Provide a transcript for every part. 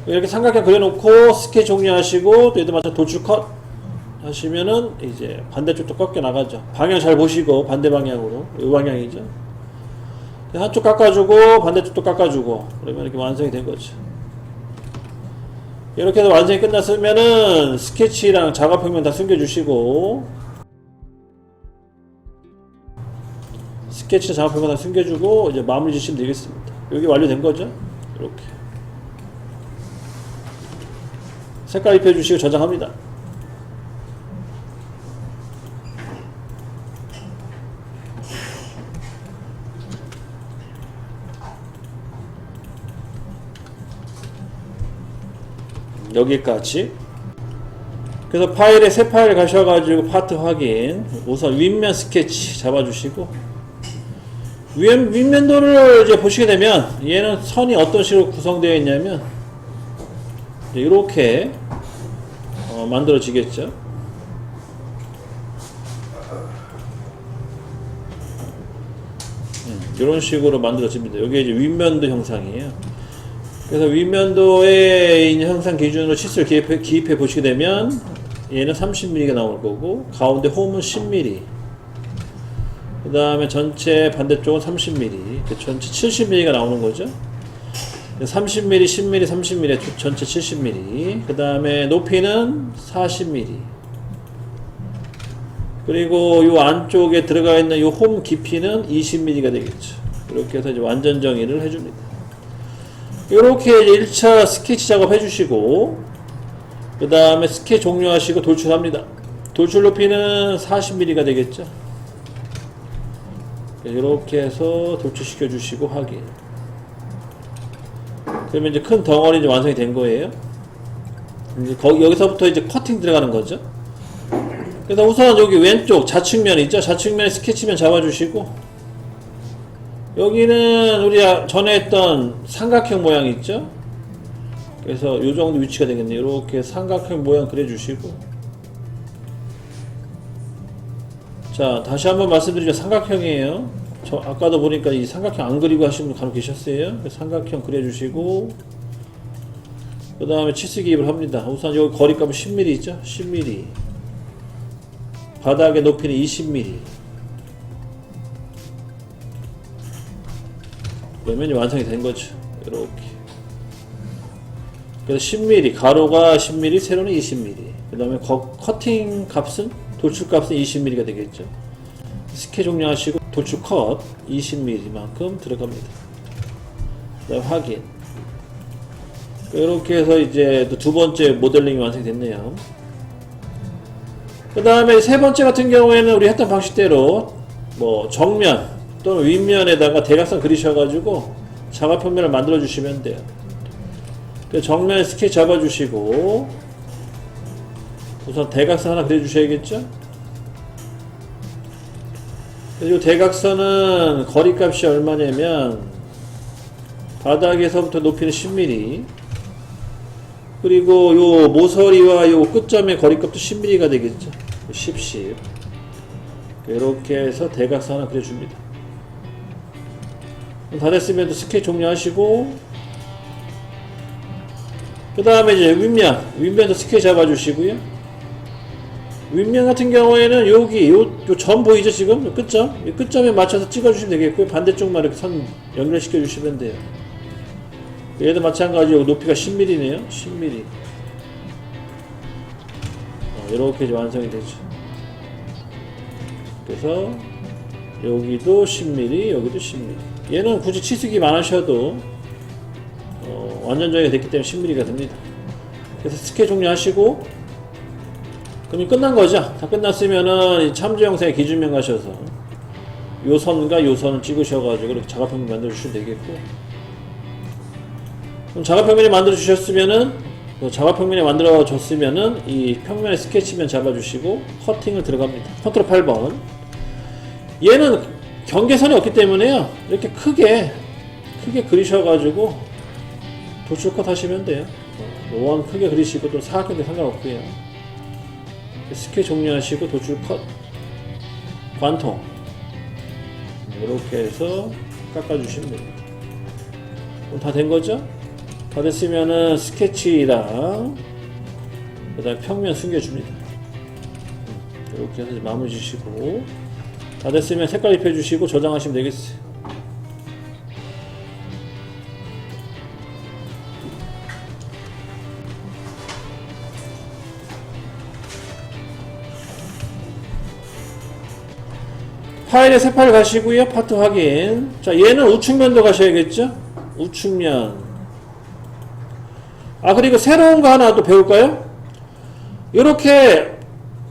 이렇게 삼각형 그려놓고 스케치 종료하시고 또 얘도 마찬가지로 돌출 컷 하시면은 이제 반대쪽도 꺾여 나가죠. 방향 잘 보시고 반대 방향으로 이 방향이죠. 한쪽 깎아주고 반대쪽도 깎아주고 그러면 이렇게 완성이 된 거죠. 이렇게 해서 완성이 끝났으면은 스케치랑 작업평면 다 숨겨주시고 스케치랑 작업평면 다 숨겨주고 이제 마무리 주시면 되겠습니다. 여기 완료된 거죠. 이렇게 색깔 입혀주시고 저장합니다. 여기까지. 그래서 파일에 새 파일 가셔가지고 파트 확인. 우선 윗면 스케치 잡아주시고 윗면도를 이제 보시게 되면 얘는 선이 어떤 식으로 구성되어 있냐면 이렇게 만들어지겠죠. 이런 식으로 만들어집니다. 여기 이제 윗면도 형상이에요. 그래서 윗면도의 있는 형상 기준으로 치수를 기입해 보시게 되면 얘는 30mm가 나올 거고 가운데 홈은 10mm 그 다음에 전체 반대쪽은 30mm 전체 70mm가 나오는 거죠. 30mm, 10mm, 30mm 전체 70mm 그 다음에 높이는 40mm 그리고 요 안쪽에 들어가 있는 요 홈 깊이는 20mm가 되겠죠. 이렇게 해서 이제 완전 정의를 해줍니다. 이렇게 이제 1차 스케치 작업 해주시고 그 다음에 스케치 종료하시고 돌출합니다. 돌출 높이는 40mm가 되겠죠. 이렇게 해서 돌출시켜 주시고 확인. 그러면 이제 큰 덩어리 이제 완성이 된 거예요. 이제 여기서부터 이제 커팅 들어가는 거죠. 그래서 우선 여기 왼쪽 좌측면 있죠. 좌측면에 스케치면 잡아주시고 여기는 우리가 전에 했던 삼각형 모양 있죠? 그래서 요 정도 위치가 되겠네요. 이렇게 삼각형 모양 그려주시고 자 다시 한번 말씀드리죠. 삼각형이에요. 저 아까도 보니까 이 삼각형 안 그리고 하시는 분 간혹 계셨어요. 삼각형 그려주시고 그 다음에 치수 기입을 합니다. 우선 여기 거리값은 10mm 있죠? 10mm 바닥의 높이는 20mm 그러면 완성이 된 거죠. 이렇게. 그래서 10mm, 가로가 10mm, 세로는 20mm. 그 다음에 커팅 값은, 돌출 값은 20mm가 되겠죠. 스케치 종료하시고, 돌출 컷 20mm만큼 들어갑니다. 그 다음 확인. 이렇게 해서 이제 또 두 번째 모델링이 완성이 됐네요. 그 다음에 세 번째 같은 경우에는 우리 했던 방식대로, 뭐, 정면, 또는 윗면에다가 대각선 그리셔가지고 작업평면을 만들어 주시면 돼요. 정면에 스케치 잡아주시고 우선 대각선 하나 그려주셔야겠죠. 이 대각선은 거리값이 얼마냐면 바닥에서부터 높이는 10mm 그리고 요 모서리와 요 끝점의 거리값도 10mm가 되겠죠. 10. 이렇게 해서 대각선 하나 그려줍니다. 다 됐으면 또 스케치 종료하시고 그 다음에 이제 윗면도 스케치 잡아주시고요. 윗면 같은 경우에는 여기 요 점 보이죠 지금? 요 끝점? 이 끝점에 맞춰서 찍어주시면 되겠고요. 반대쪽만 이렇게 선 연결시켜 주시면 돼요. 얘도 마찬가지로 높이가 10mm네요. 10mm 이렇게 완성이 되죠. 그래서 여기도 10mm 여기도 10mm 얘는 굳이 치수기 안 하셔도 완전 정의가 됐기 때문에 10mm가 됩니다. 그래서 스케치 종료하시고 그럼 끝난 거죠. 다 끝났으면은 참조 영상에 기준면 가셔서 요 선과 요 선을 찍으셔가지고 이렇게 작업평면 만들어 주시면 되겠고 그럼 작업평면이 만들어 주셨으면은 작업평면이 만들어 줬으면은 이 평면에 스케치면 잡아주시고 커팅을 들어갑니다. 컨트롤 8번 얘는 경계선이 없기 때문에요. 이렇게 크게 그리셔가지고 도출컷 하시면 돼요. 원 크게 그리시고 또 사각형도 상관없고요. 스케치 종료하시고 도출컷 관통 이렇게 해서 깎아주시면 됩니다. 다 된 거죠? 다 됐으면은 스케치랑 그 다음에 평면 숨겨줍니다. 이렇게 해서 마무리 주시고, 다 됐으면 색깔 입혀주시고 저장하시면 되겠어요. 파일에 새 파일 가시고요. 파트 확인. 자, 얘는 우측면도 가셔야겠죠? 우측면. 아, 그리고 새로운 거 하나 또 배울까요? 이렇게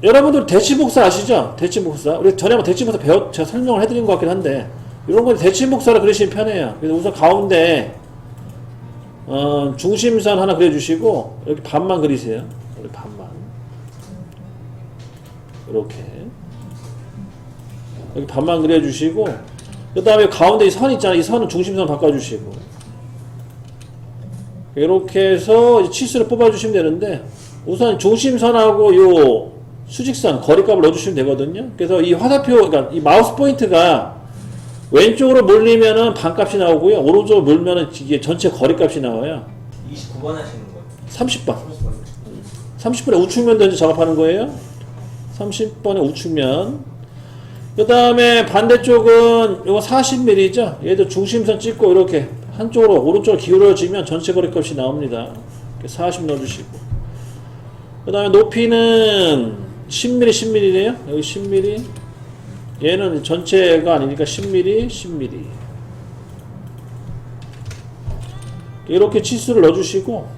여러분들 대치복사 아시죠? 대치복사. 우리 전에 한번 대치복사 제가 설명을 해드린 것 같긴 한데, 이런 건 대치복사로 그리시면 편해요. 그래서 우선 가운데 중심선 하나 그려주시고 이렇게 반만 그리세요. 이렇게 반만. 이렇게. 여기 반만 그려주시고, 그 다음에 가운데 이 선 있잖아요. 이 선은 중심선 바꿔주시고, 이렇게 해서 이제 치수를 뽑아주시면 되는데, 우선 중심선하고 요 수직선 거리값을 넣어주시면 되거든요. 그래서 이 화살표, 그러니까 이 마우스 포인트가 왼쪽으로 몰리면은 반값이 나오고요, 오른쪽으로 몰면은 이게 전체 거리값이 나와요. 29번 하시는 거예요? 30번. 30번에 우측면도 이제 작업하는 거예요. 30번에 우측면. 그 다음에 반대쪽은 요거 40mm죠. 얘도 중심선 찍고 이렇게 한쪽으로 오른쪽으로 기울어지면 전체 거리값이 나옵니다. 40 넣어주시고, 그 다음에 높이는 10mm 10mm네요. 여기 10mm. 얘는 전체가 아니니까 10mm 10mm. 이렇게 치수를 넣어주시고,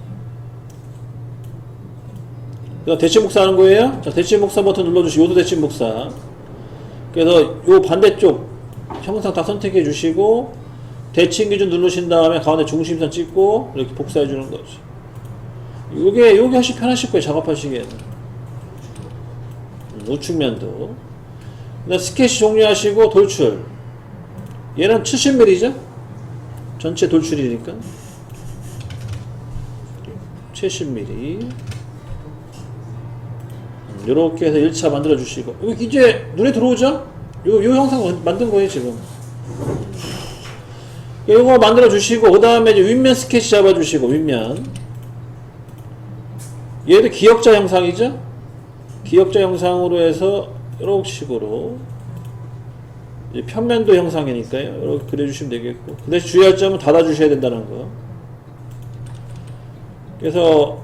그다음 대칭 복사 하는 거예요. 자, 대칭 복사 버튼 눌러주시고, 요도 대칭 복사. 그래서 요 반대쪽 형상 다 선택해 주시고, 대칭 기준 누르신 다음에 가운데 중심선 찍고 이렇게 복사해 주는 거죠. 요게 훨씬 편하실 거예요, 작업하시기에는. 우측면도. 그다음 스케치 종료하시고 돌출. 얘는 70mm죠? 전체 돌출이니까 70mm. 요렇게 해서 1차 만들어 주시고, 이제 눈에 들어오죠? 요 형상 만든 거예요, 지금. 요거 만들어 주시고, 그 다음에 이제 윗면 스케치 잡아 주시고, 윗면. 얘도 기역자 형상이죠? 기역자 형상으로 해서, 이런 식으로. 이제 편면도 형상이니까요. 이렇게 그려주시면 되겠고. 그 대신 주의할 점은 닫아주셔야 된다는 거. 그래서,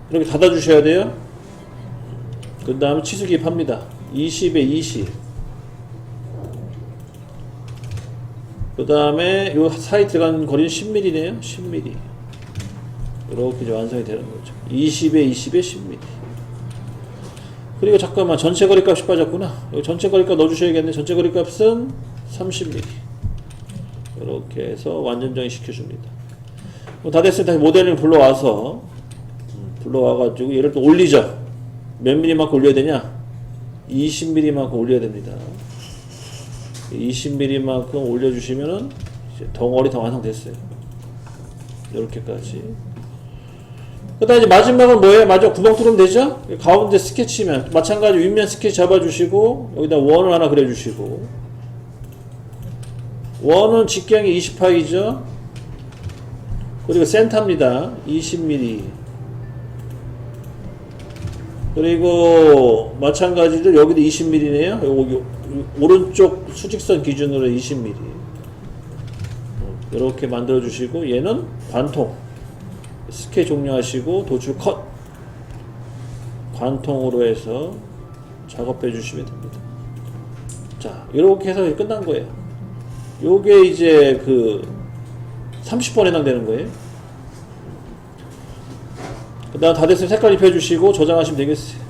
이렇게 닫아주셔야 돼요. 그 다음에 치수 기입합니다. 20에 20. 그 다음에 요 사이 들어간 거리는 10mm네요. 10mm. 이렇게 이제 완성이 되는 거죠. 20에 20에 10mm. 그리고 잠깐만, 전체 거리 값이 빠졌구나. 여기 전체 거리 값 넣어주셔야겠네. 전체 거리 값은 30mm. 이렇게 해서 완전 정의 시켜줍니다. 다 됐으면 다시 모델링 불러와서, 불러와가지고 얘를 또 올리죠. 몇 mm만큼 올려야 되냐? 20mm만큼 올려야 됩니다. 20mm만큼 올려주시면은 이제 덩어리 다 완성됐어요. 이렇게까지. 그 다음에 이제 마지막은 뭐예요? 마지막 구멍 뚫으면 되죠? 가운데 스케치면 마찬가지 윗면 스케치 잡아주시고, 여기다 원을 하나 그려주시고, 원은 직경이 20파이죠? 그리고 센터입니다. 20mm. 그리고 마찬가지로 여기도 20mm네요. 여기 오른쪽 수직선 기준으로 20mm. 이렇게 만들어 주시고, 얘는 반통. 스케치 종료하시고 도출 컷. 관통으로 해서 작업해 주시면 됩니다. 자, 이렇게 해서 끝난 거예요. 요게 이제 그 30번에 해당되는 거예요. 그 다음 다 됐으면 색깔 입혀주시고 저장하시면 되겠어요.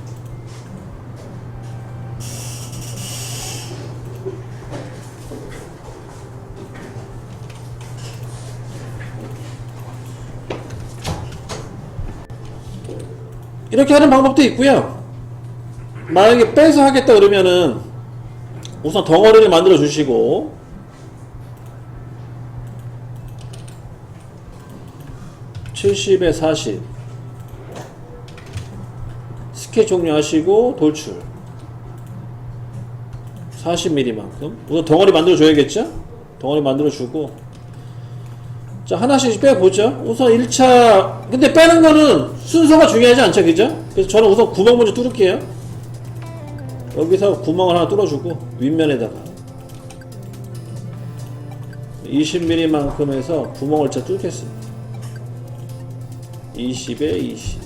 이렇게 하는 방법도 있고요. 만약에 빼서 하겠다 그러면은 우선 덩어리를 만들어 주시고, (70에 40) 스케치 종료하시고 돌출 40mm만큼 우선 덩어리 만들어 줘야겠죠? 덩어리 만들어 주고, 자, 하나씩 빼보죠. 우선 1차, 근데 빼는 거는 순서가 중요하지 않죠, 그죠? 그래서 저는 우선 구멍 먼저 뚫을게요. 여기서 구멍을 하나 뚫어주고, 윗면에다가 20mm만큼 해서 구멍을 자 뚫겠습니다. 20에 20.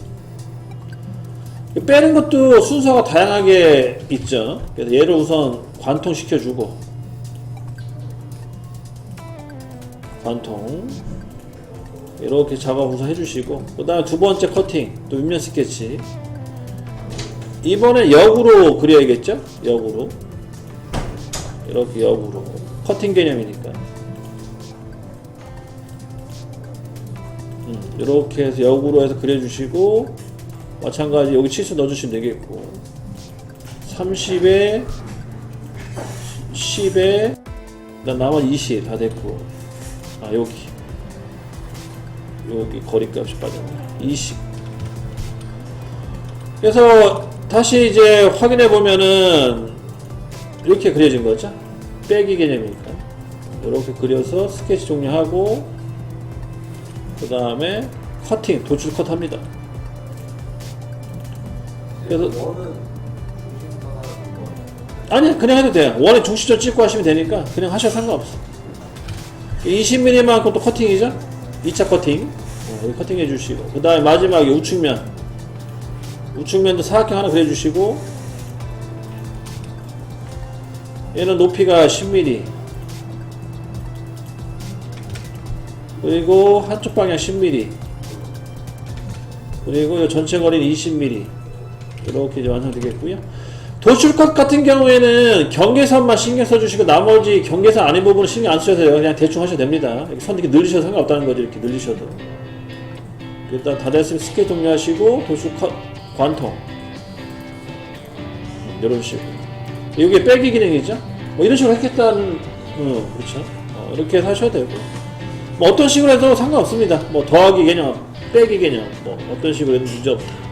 빼는 것도 순서가 다양하게 있죠. 그래서 얘를 우선 관통시켜주고, 관통 이렇게 작업 우선 해주시고, 그 다음에 두 번째 커팅, 또 윗면 스케치. 이번에 역으로 그려야겠죠? 역으로. 이렇게 역으로. 커팅 개념이니까. 이렇게 해서 역으로 해서 그려주시고, 마찬가지 여기 치수 넣어주시면 되겠고, 30에 10에 나머지 20 다 됐고, 여기 거리값이 빠졌네. 20. 그래서 다시 이제 확인해 보면은 이렇게 그려진 거죠. 빼기 개념이니까 이렇게 그려서 스케치 종료하고, 그 다음에 커팅, 도출 컷 합니다. 그래서 아니, 그냥 해도 돼요. 원에 중시점 찍고 하시면 되니까 그냥 하셔도 상관없어. 20mm만큼 또 커팅이죠. 2차 커팅. 여기 커팅 해주시고, 그 다음에 마지막에 우측면도 사각형 하나 그려주시고, 얘는 높이가 10mm, 그리고 한쪽 방향 10mm, 그리고 전체 거리는 20mm. 이렇게 이제 완성되겠고요. 도출컷 같은 경우에는 경계선만 신경 써주시고, 나머지 경계선 아닌 부분은 신경 안 쓰셔도 돼요. 그냥 대충 하셔도 됩니다. 이렇게 선 이렇게 늘리셔도 상관없다는 거죠. 이렇게 늘리셔도. 일단 다 됐으면 스케치 종료하시고, 도출컷 관통 이런 식으로. 이게 빼기 기능이죠. 뭐 이런 식으로 했겠다는, 그렇죠. 이렇게 해서 하셔도 되고, 뭐 어떤 식으로 해도 상관없습니다. 뭐 더하기 개념, 빼기 개념, 뭐 어떤 식으로 해도 문제 없다.